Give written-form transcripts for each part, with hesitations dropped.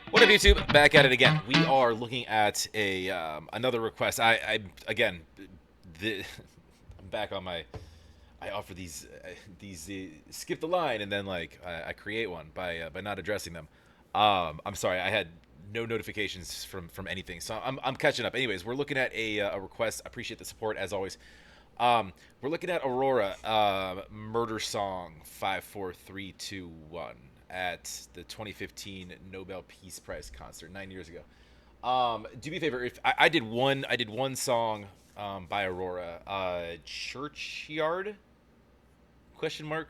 What up, YouTube? Back at it again. We are looking at a another request. I again, the, I'm back on my. I offer these skip the line and then like I create one by not addressing them. I'm sorry, I had no notifications from anything, so I'm catching up. Anyways, we're looking at a request. I appreciate the support as always. We're looking at Aurora, Murder Song 54321 at the 2015 Nobel Peace Prize concert 9 years ago. Do me a favor. If I did one song by Aurora, Churchyard? Question mark?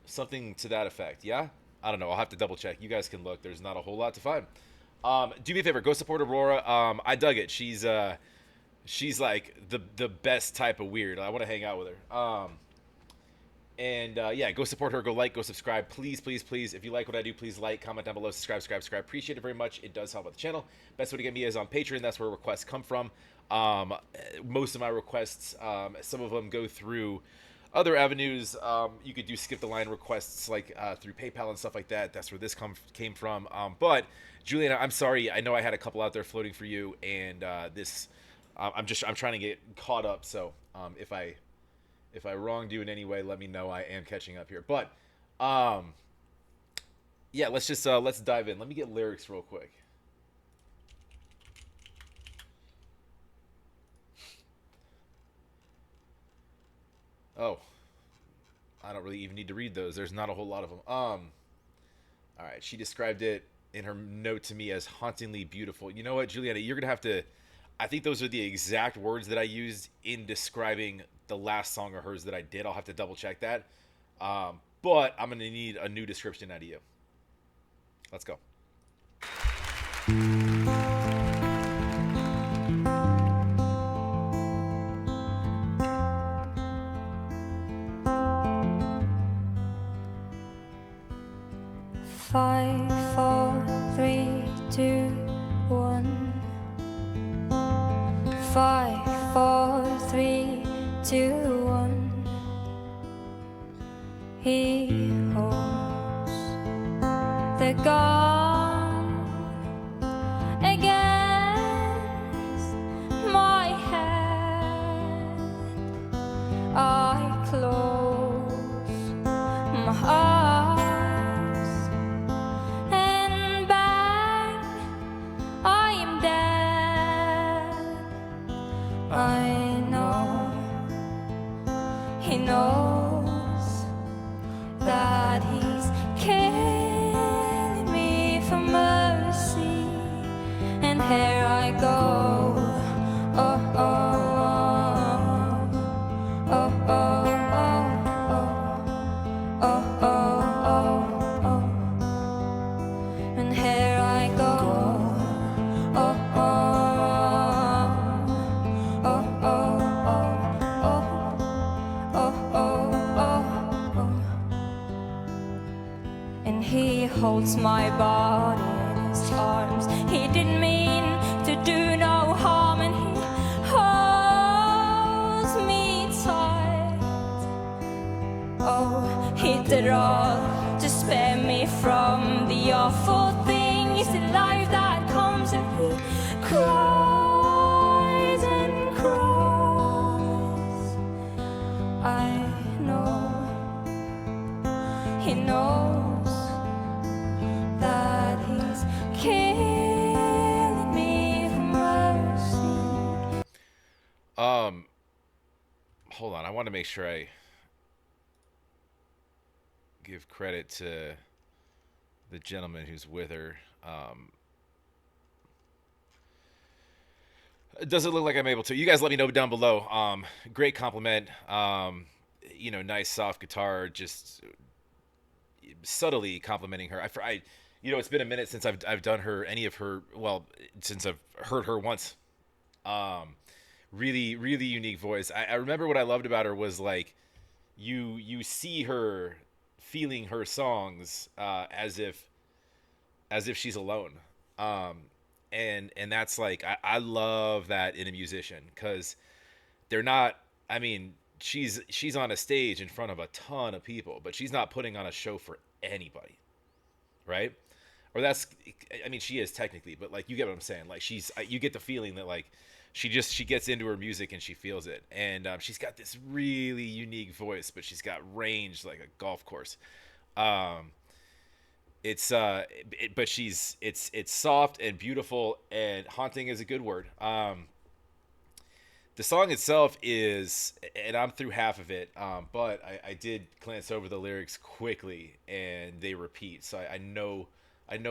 Something to that effect. Yeah. I don't know. I'll have to double check. You guys can look. There's not a whole lot to find. Do me a favor. Go support Aurora. I dug it. She's like the best type of weird. I want to hang out with her. And yeah, go support her. Go like, go subscribe, please, please, please. If you like what I do, please like, comment down below, subscribe. Appreciate it very much. It does help out the channel. Best way to get me is on Patreon. That's where requests come from. Most of my requests, some of them go through other avenues. You could do skip the line requests like through PayPal and stuff like that. That's where this came from. But Juliana, I'm sorry. I know I had a couple out there floating for you, and this I'm trying to get caught up. So if I wronged you in any way, let me know. I am catching up here. But yeah, let's dive in. Let me get lyrics real quick. Oh, I don't really even need to read those. There's not a whole lot of them. All right. She described it in her note to me as hauntingly beautiful. You know what, Juliana? You're gonna have to. I think those are the exact words that I used in describing the last song of hers that I did. I'll have to double check that. But I'm gonna need a new description out of you. Let's go. 5, 4, 3, 2, 1. 5, 4, 3, 2, 1. He holds the gun against my head. I close my eyes and bang, I am dead. I know he knows that he's killing me for mercy, and here I go. Oh, oh, oh, oh, oh, oh, oh, oh, oh, oh, and here I go. Oh, oh, oh, oh, oh, oh, oh, oh, oh. And he holds my body in his arms. He didn't mean to do no harm, and he holds me tight. Oh, he did all to spare me from the awful things in life that comes, and he cries and cries. I know he knows that he's killing me for mercy. Hold on. I want to make sure I give credit to the gentleman who's with her. Does it look like I'm able to? You guys let me know down below. Great compliment. Nice soft guitar, just subtly complimenting her. It's been a minute since I've done her any of her. Well, since I've heard her once. Really, really unique voice. I remember what I loved about her was like, you see her feeling her songs as if she's alone. And that's like I love that in a musician because they're not. I mean, she's on a stage in front of a ton of people, but she's not putting on a show for anybody, right? or that's, I mean, she is technically, but like, you get what I'm saying. Like, you get the feeling that like she gets into her music and she feels it, and she's got this really unique voice, but she's got range like a golf course. Um, but it's soft and beautiful, and haunting is a good word. The song itself is, and I'm through half of it, but I did glance over the lyrics quickly, and they repeat, so I know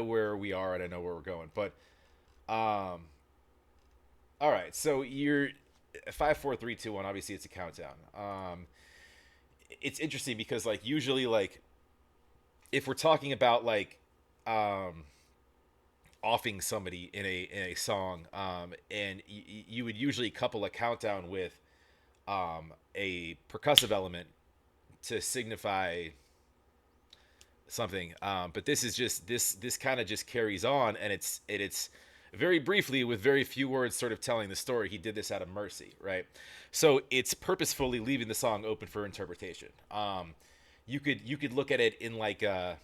where we are and I know where we're going. But um, all right, so you're 5, 4, 3, 2, 1. Obviously, it's a countdown. It's interesting because like usually like if we're talking about like um offing somebody in a song, and you would usually couple a countdown with a percussive element to signify something. But this is just this kind of just carries on, and it's very briefly with very few words, sort of telling the story. He did this out of mercy, right? So it's purposefully leaving the song open for interpretation. You could look at it in like a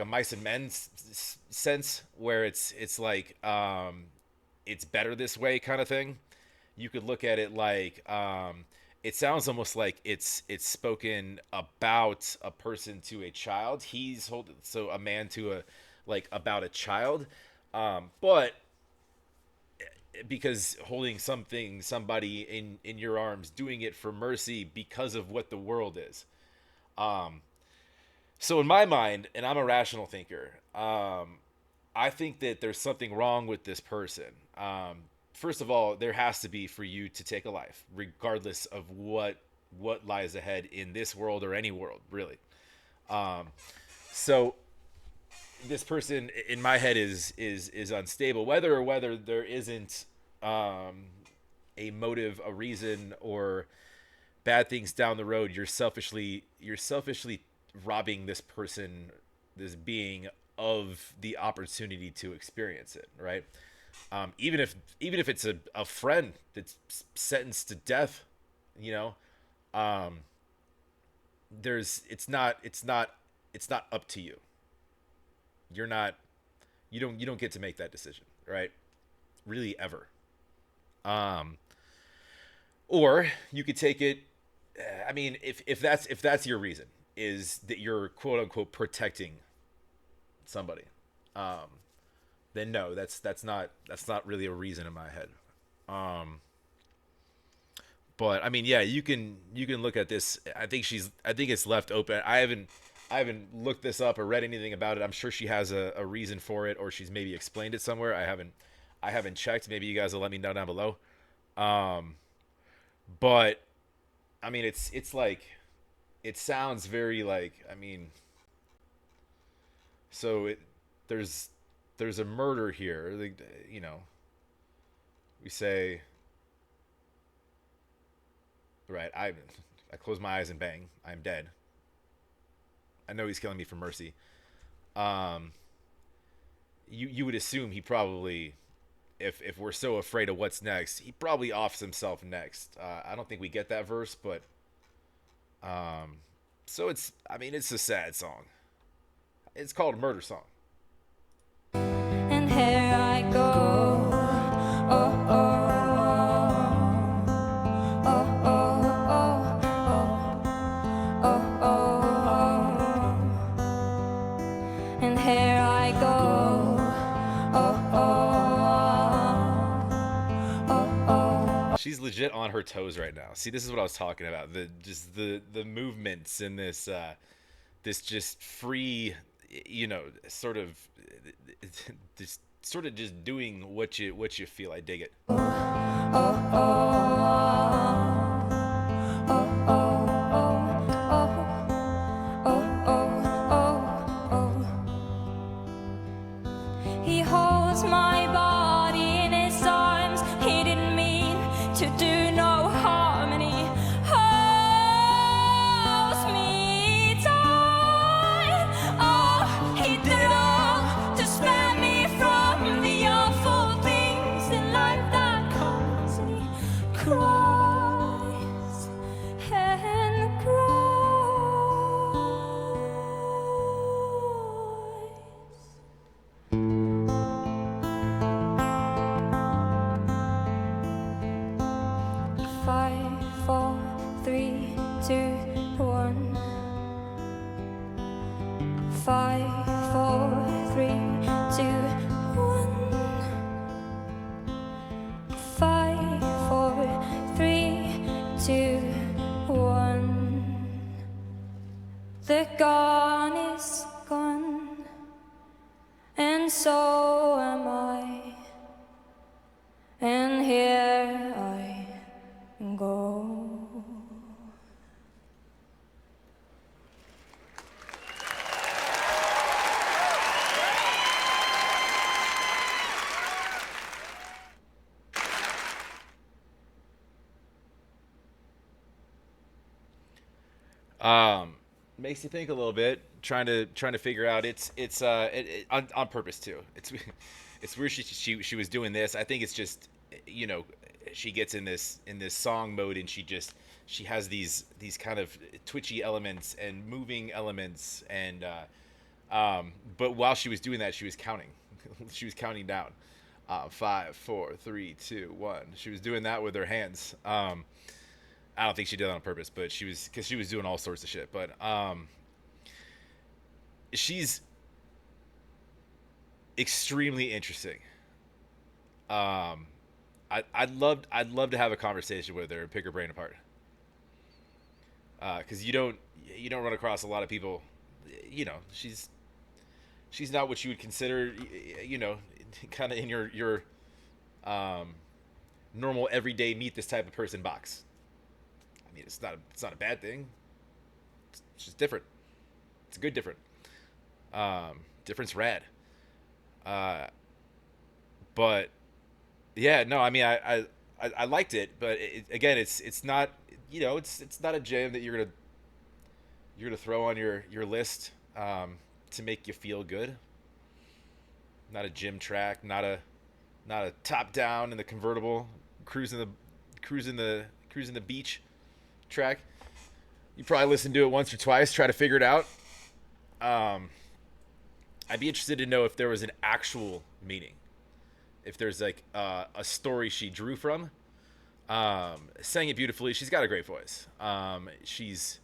mice and men sense, where it's like it's better this way kind of thing. You could look at it like it sounds almost like it's spoken about a person to a child. He's holding, so a man to a, like, about a child, but because holding somebody in your arms, doing it for mercy because of what the world is. um so in my mind, and I'm a rational thinker, I think that there's something wrong with this person. First of all, there has to be, for you to take a life, regardless of what lies ahead in this world or any world, really. Um, so this person in my head is unstable, whether there isn't a motive, a reason, or bad things down the road. You're selfishly robbing this person, this being, of the opportunity to experience it, right? Even if it's a friend that's sentenced to death, you know, um, it's not up to you. You're not you don't get to make that decision, right? Really, ever. Um, or you could take it. I mean, if that's your reason, is that you're quote unquote protecting somebody, um, then no, that's not really a reason in my head. Um, but I mean, yeah, you can look at this. I think it's left open. I haven't looked this up or read anything about it. I'm sure she has a reason for it, or she's maybe explained it somewhere. I haven't checked. Maybe you guys will let me know down below. Um, but I mean, it's like, it sounds very like, I mean, so there's there's a murder here. Like, we say, right? I close my eyes and bang. I'm dead. I know he's killing me for mercy. Um, you would assume he probably, if we're so afraid of what's next, he probably offs himself next. I don't think we get that verse, but so I mean, it's a sad song. It's called Murder Song. And here I go. Oh, oh, oh, oh, oh, oh, oh, oh. And here I go. Oh, oh, oh, oh. She's legit on her toes right now. See, this is what I was talking about. The movements in this just free, sort of, just sort of just doing what you feel. I dig it. Oh, oh, oh, oh, oh, oh. He holds my body in his arms. He didn't mean to do no harm, and he holds me tight. Oh, he did it all to spare me from the awful things in life that comes, and he cried. 5, 4, 3, 2, 1. 5, 4, 3, 2, 1. The gun is gone, and so am I, and here I go. Makes you think a little bit, trying to figure out. On purpose too. It's weird she was doing this. I think it's just, you know, she gets in this song mode, and she has these kind of twitchy elements and moving elements, and but while she was doing that, she was counting. She was counting down. 5, 4, 3, 2, 1. She was doing that with her hands. I don't think she did that on purpose, but because she was doing all sorts of shit. But she's extremely interesting. I'd love to have a conversation with her and pick her brain apart. Because you don't run across a lot of people. You know, she's not what you would consider, you know, kind of in your normal everyday meet this type of person box. I mean, it's not a bad thing. It's just different. It's a good different. Different's rad. But yeah, no, I mean, I liked it, but again, it's not, you know, it's not a jam that you're gonna throw on your list to make you feel good. Not a gym track, not a top down in the convertible cruising the beach track. You probably listen to it once or twice, try to figure it out. I'd be interested to know if there was an actual meaning, if there's like a story she drew from. Sang it beautifully. She's got a great voice. She's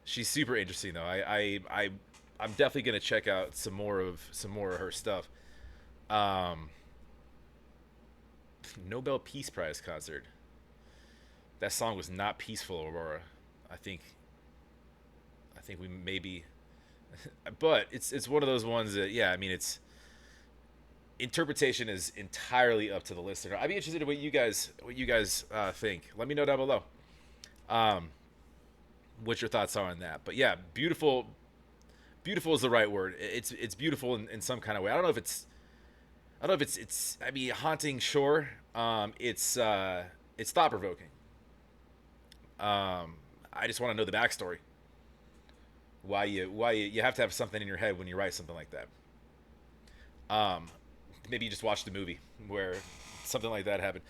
super interesting though. I'm definitely gonna check out some more of her stuff. Nobel Peace Prize concert. That song was not peaceful, Aurora. I think we maybe, but it's one of those ones that, yeah, I mean, it's interpretation is entirely up to the listener. I'd be interested in what you guys think. Let me know down below. What your thoughts are on that. But yeah, beautiful is the right word. It's beautiful in some kind of way. I don't know if it's I mean, haunting, sure. It's thought-provoking. I just want to know the backstory. Why you have to have something in your head when you write something like that. Maybe you just watched the movie where something like that happened.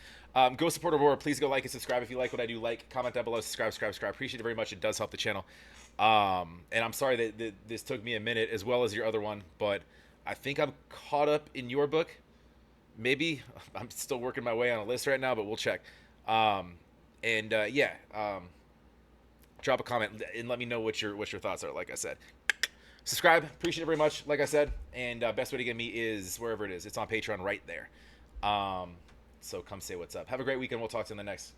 Go support Aurora. Please go like and subscribe if you like what I do. Like, comment down below, subscribe. Appreciate it very much. It does help the channel. And I'm sorry that this took me a minute, as well as your other one, but I think I'm caught up in your book. Maybe I'm still working my way on a list right now, but we'll check. Drop a comment and let me know what your thoughts are. Like I said, subscribe. Appreciate it very much. Like I said, and best way to get me is wherever it is. It's on Patreon right there. So come say what's up. Have a great weekend. We'll talk to you in the next.